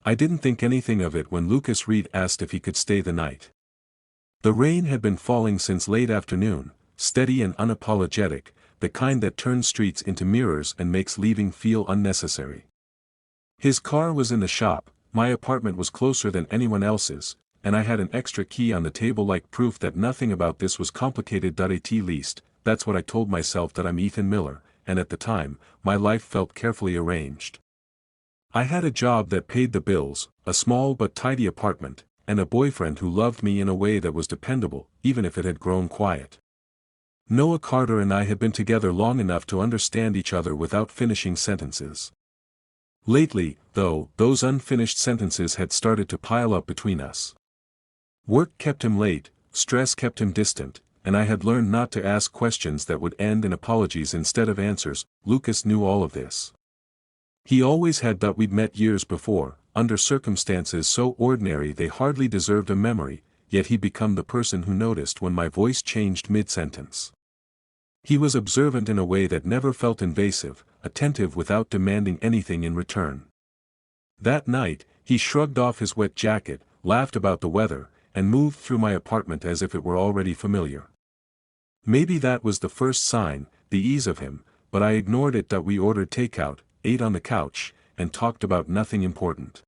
I didn't think anything of it when Lucas Reed asked if he could stay the night. The rain had been falling since late afternoon, steady and unapologetic, the kind that turns streets into mirrors and makes leaving feel unnecessary. His car was in the shop, my apartment was closer than anyone else's, and I had an extra key on the table like proof that nothing about this was complicated. At least, that's what I told myself. That I'm Ethan Miller, and at the time, my life felt carefully arranged. I had a job that paid the bills, a small but tidy apartment, and a boyfriend who loved me in a way that was dependable, even if it had grown quiet. Noah Carter and I had been together long enough to understand each other without finishing sentences. Lately, though, those unfinished sentences had started to pile up between us. Work kept him late, stress kept him distant, and I had learned not to ask questions that would end in apologies instead of answers. Lucas knew all of this. He always had. We'd met years before, under circumstances so ordinary they hardly deserved a memory, yet he'd become the person who noticed when my voice changed mid-sentence. He was observant in a way that never felt invasive, attentive without demanding anything in return. That night, he shrugged off his wet jacket, laughed about the weather, and moved through my apartment as if it were already familiar. Maybe that was the first sign, the ease of him, but I ignored it. We ordered takeout, ate on the couch, and talked about nothing important.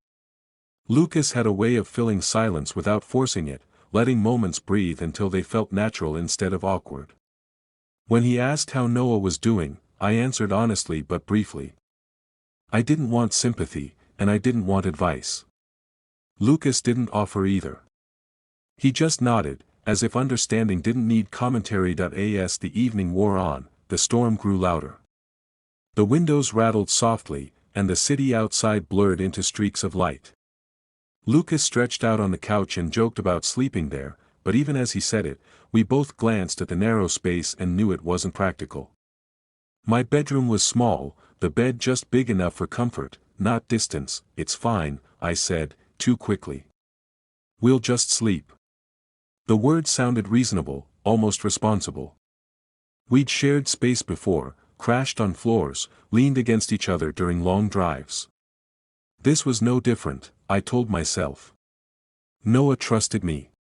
Lucas had a way of filling silence without forcing it, letting moments breathe until they felt natural instead of awkward. When he asked how Noah was doing, I answered honestly but briefly. I didn't want sympathy, and I didn't want advice. Lucas didn't offer either. He just nodded, as if understanding didn't need commentary. As the evening wore on, the storm grew louder. The windows rattled softly, and the city outside blurred into streaks of light. Lucas stretched out on the couch and joked about sleeping there, but even as he said it, we both glanced at the narrow space and knew it wasn't practical. My bedroom was small, the bed just big enough for comfort, not distance. It's fine, I said, too quickly. We'll just sleep. The word sounded reasonable, almost responsible. We'd shared space before, crashed on floors, leaned against each other during long drives. This was no different, I told myself. Noah trusted me.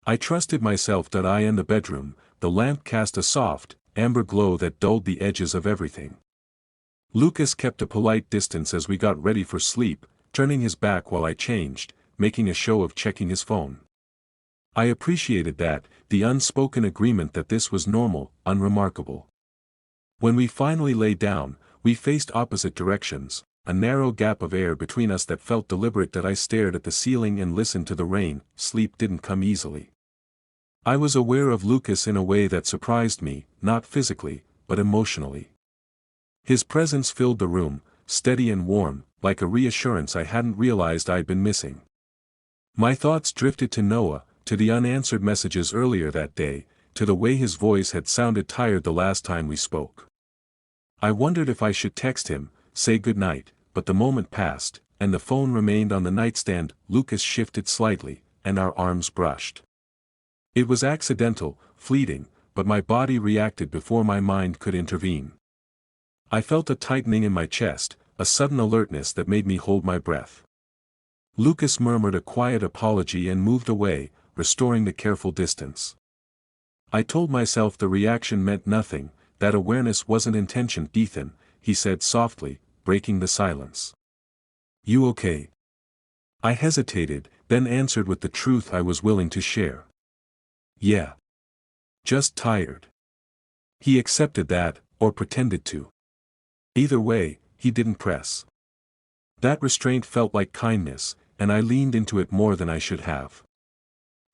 I trusted myself. I in the bedroom, the lamp cast a soft, amber glow that dulled the edges of everything. Lucas kept a polite distance as we got ready for sleep, turning his back while I changed, making a show of checking his phone. I appreciated that, the unspoken agreement that this was normal, unremarkable. When we finally lay down, we faced opposite directions, a narrow gap of air between us that felt deliberate. I stared at the ceiling and listened to the rain. Sleep didn't come easily. I was aware of Lucas in a way that surprised me, not physically, but emotionally. His presence filled the room, steady and warm, like a reassurance I hadn't realized I'd been missing. My thoughts drifted to Noah, to the unanswered messages earlier that day, to the way his voice had sounded tired the last time we spoke. I wondered if I should text him, say goodnight, but the moment passed, and the phone remained on the nightstand. Lucas shifted slightly, and our arms brushed. It was accidental, fleeting, but my body reacted before my mind could intervene. I felt a tightening in my chest, a sudden alertness that made me hold my breath. Lucas murmured a quiet apology and moved away, restoring the careful distance. I told myself the reaction meant nothing, that awareness wasn't intention. Ethan, he said softly, breaking the silence. You okay? I hesitated, then answered with the truth I was willing to share. Yeah. Just tired. He accepted that, or pretended to. Either way, he didn't press. That restraint felt like kindness, and I leaned into it more than I should have.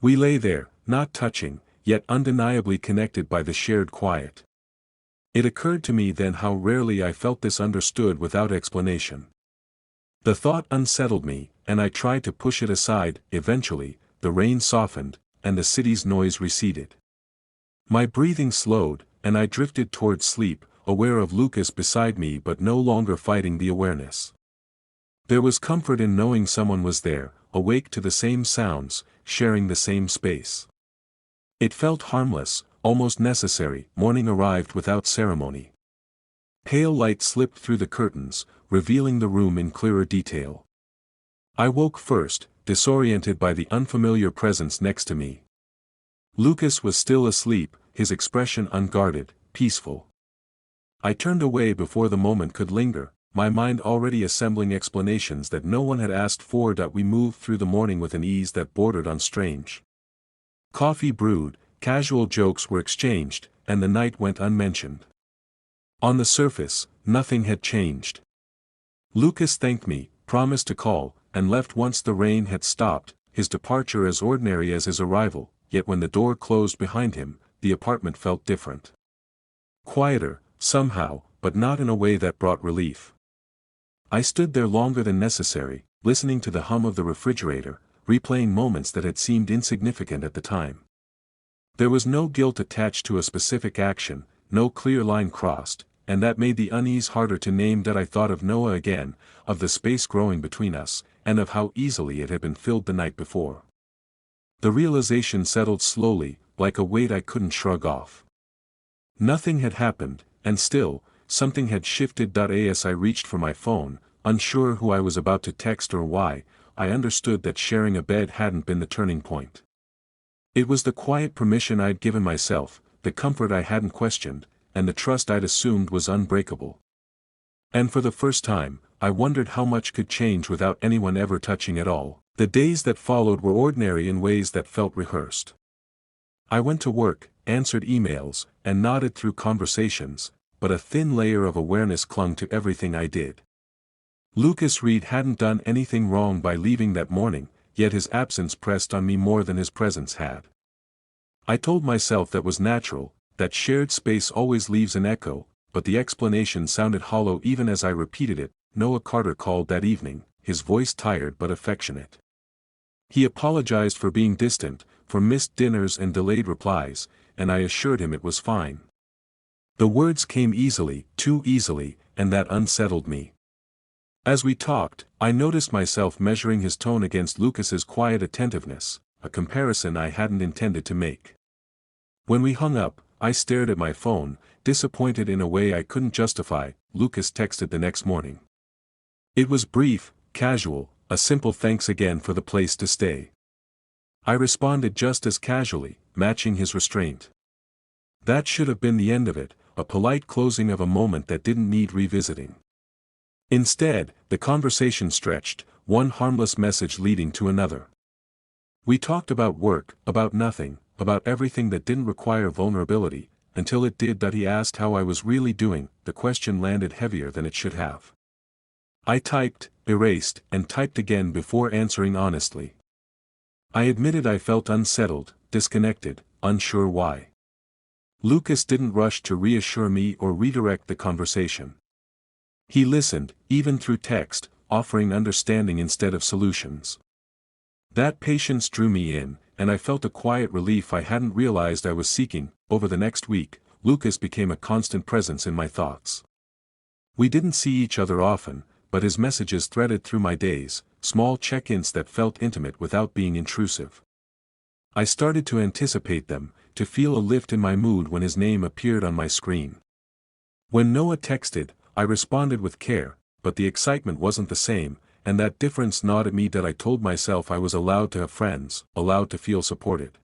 We lay there, not touching, yet undeniably connected by the shared quiet. It occurred to me then how rarely I felt this understood without explanation. The thought unsettled me, and I tried to push it aside. Eventually, the rain softened, and the city's noise receded. My breathing slowed, and I drifted towards sleep, aware of Lucas beside me but no longer fighting the awareness. There was comfort in knowing someone was there, awake to the same sounds, sharing the same space. It felt harmless, almost necessary. Morning arrived without ceremony. Pale light slipped through the curtains, revealing the room in clearer detail. I woke first, disoriented by the unfamiliar presence next to me. Lucas was still asleep, his expression unguarded, peaceful. I turned away before the moment could linger, my mind already assembling explanations that no one had asked for. We moved through the morning with an ease that bordered on strange. Coffee brewed, casual jokes were exchanged, and the night went unmentioned. On the surface, nothing had changed. Lucas thanked me, promised to call, and left once the rain had stopped, his departure as ordinary as his arrival, yet when the door closed behind him, the apartment felt different. Quieter, somehow, but not in a way that brought relief. I stood there longer than necessary, listening to the hum of the refrigerator, replaying moments that had seemed insignificant at the time. There was no guilt attached to a specific action, no clear line crossed, and that made the unease harder to name. That I thought of Noah again, of the space growing between us, and of how easily it had been filled the night before. The realization settled slowly, like a weight I couldn't shrug off. Nothing had happened, and still, something had shifted. As I reached for my phone, unsure who I was about to text or why, I understood that sharing a bed hadn't been the turning point. It was the quiet permission I'd given myself, the comfort I hadn't questioned, and the trust I'd assumed was unbreakable. And for the first time, I wondered how much could change without anyone ever touching at all. The days that followed were ordinary in ways that felt rehearsed. I went to work, answered emails, and nodded through conversations, but a thin layer of awareness clung to everything I did. Lucas Reed hadn't done anything wrong by leaving that morning, yet his absence pressed on me more than his presence had. I told myself that was natural, that shared space always leaves an echo, but the explanation sounded hollow even as I repeated it. Noah Carter called that evening, his voice tired but affectionate. He apologized for being distant, for missed dinners and delayed replies, and I assured him it was fine. The words came easily, too easily, and that unsettled me. As we talked, I noticed myself measuring his tone against Lucas's quiet attentiveness, a comparison I hadn't intended to make. When we hung up, I stared at my phone, disappointed in a way I couldn't justify. Lucas texted the next morning. It was brief, casual, a simple thanks again for the place to stay. I responded just as casually, matching his restraint. That should have been the end of it, a polite closing of a moment that didn't need revisiting. Instead, the conversation stretched, one harmless message leading to another. We talked about work, about nothing, about everything that didn't require vulnerability, until it did. He asked how I was really doing. The question landed heavier than it should have. I typed, erased, and typed again before answering honestly. I admitted I felt unsettled, disconnected, unsure why. Lucas didn't rush to reassure me or redirect the conversation. He listened, even through text, offering understanding instead of solutions. That patience drew me in, and I felt a quiet relief I hadn't realized I was seeking. Over the next week, Lucas became a constant presence in my thoughts. We didn't see each other often, but his messages threaded through my days, small check-ins that felt intimate without being intrusive. I started to anticipate them, to feel a lift in my mood when his name appeared on my screen. When Noah texted, I responded with care, but the excitement wasn't the same, and that difference gnawed at me. I told myself I was allowed to have friends, allowed to feel supported.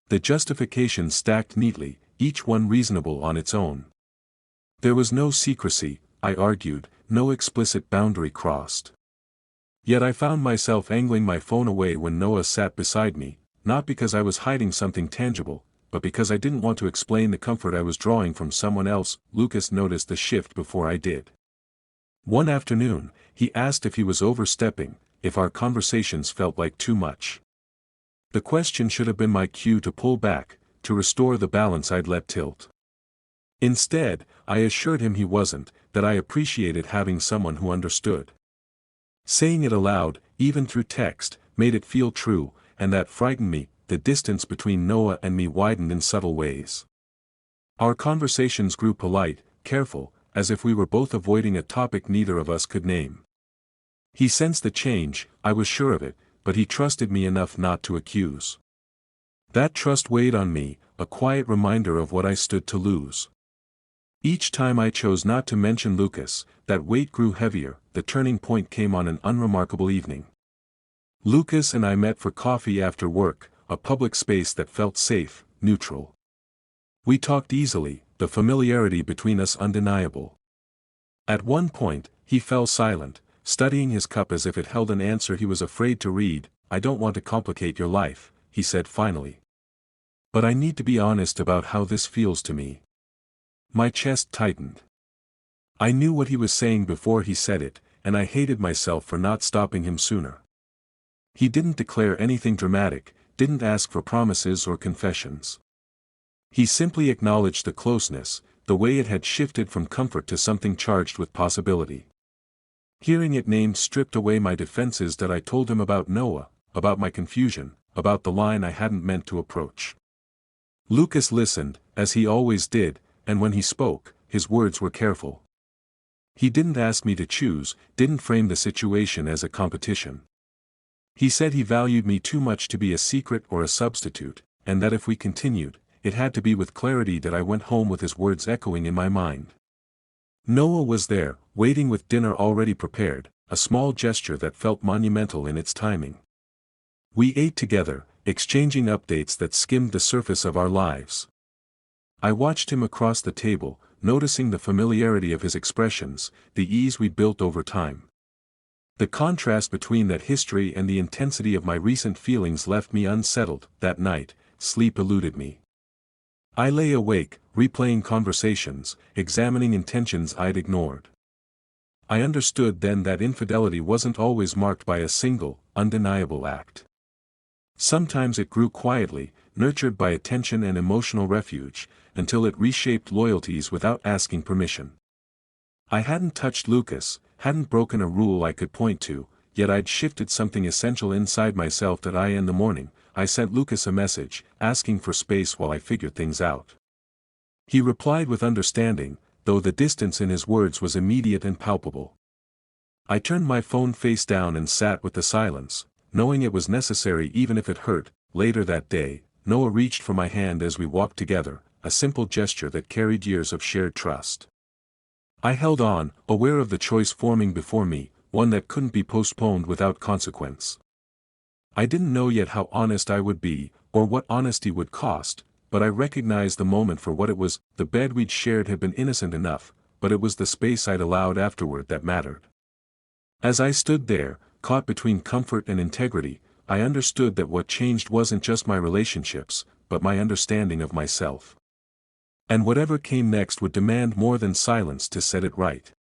The justifications stacked neatly, each one reasonable on its own. There was no secrecy, I argued, no explicit boundary crossed. Yet I found myself angling my phone away when Noah sat beside me, not because I was hiding something tangible, but because I didn't want to explain the comfort I was drawing from someone else. Lucas noticed the shift before I did. One afternoon, he asked if he was overstepping, if our conversations felt like too much. The question should have been my cue to pull back, to restore the balance I'd let tilt. Instead, I assured him he wasn't, that I appreciated having someone who understood. Saying it aloud, even through text, made it feel true, and that frightened me. The distance between Noah and me widened in subtle ways. Our conversations grew polite, careful, as if we were both avoiding a topic neither of us could name. He sensed the change, I was sure of it, but he trusted me enough not to accuse. That trust weighed on me, a quiet reminder of what I stood to lose. Each time I chose not to mention Lucas, that weight grew heavier. The turning point came on an unremarkable evening. Lucas and I met for coffee after work, a public space that felt safe, neutral. We talked easily, the familiarity between us undeniable. At one point, he fell silent, studying his cup as if it held an answer he was afraid to read. "I don't want to complicate your life," he said finally. "But I need to be honest about how this feels to me." My chest tightened. I knew what he was saying before he said it, and I hated myself for not stopping him sooner. He didn't declare anything dramatic, didn't ask for promises or confessions. He simply acknowledged the closeness, the way it had shifted from comfort to something charged with possibility. Hearing it named stripped away my defenses that I told him about Noah, about my confusion, about the line I hadn't meant to approach. Lucas listened, as he always did, and when he spoke, his words were careful. He didn't ask me to choose, didn't frame the situation as a competition. He said he valued me too much to be a secret or a substitute, and that if we continued, it had to be with clarity. That I went home with his words echoing in my mind. Noah was there, waiting with dinner already prepared, a small gesture that felt monumental in its timing. We ate together, exchanging updates that skimmed the surface of our lives. I watched him across the table, noticing the familiarity of his expressions, the ease we built over time. The contrast between that history and the intensity of my recent feelings left me unsettled. That night, sleep eluded me. I lay awake, replaying conversations, examining intentions I'd ignored. I understood then that infidelity wasn't always marked by a single, undeniable act. Sometimes it grew quietly, nurtured by attention and emotional refuge, until it reshaped loyalties without asking permission. I hadn't touched Lucas, hadn't broken a rule I could point to, yet I'd shifted something essential inside myself. That in the morning, I sent Lucas a message, asking for space while I figured things out. He replied with understanding, though the distance in his words was immediate and palpable. I turned my phone face down and sat with the silence, knowing it was necessary even if it hurt. Later that day, Noah reached for my hand as we walked together, a simple gesture that carried years of shared trust. I held on, aware of the choice forming before me, one that couldn't be postponed without consequence. I didn't know yet how honest I would be, or what honesty would cost, but I recognized the moment for what it was. The bed we'd shared had been innocent enough, but it was the space I'd allowed afterward that mattered. As I stood there, caught between comfort and integrity, I understood that what changed wasn't just my relationships, but my understanding of myself. And whatever came next would demand more than silence to set it right.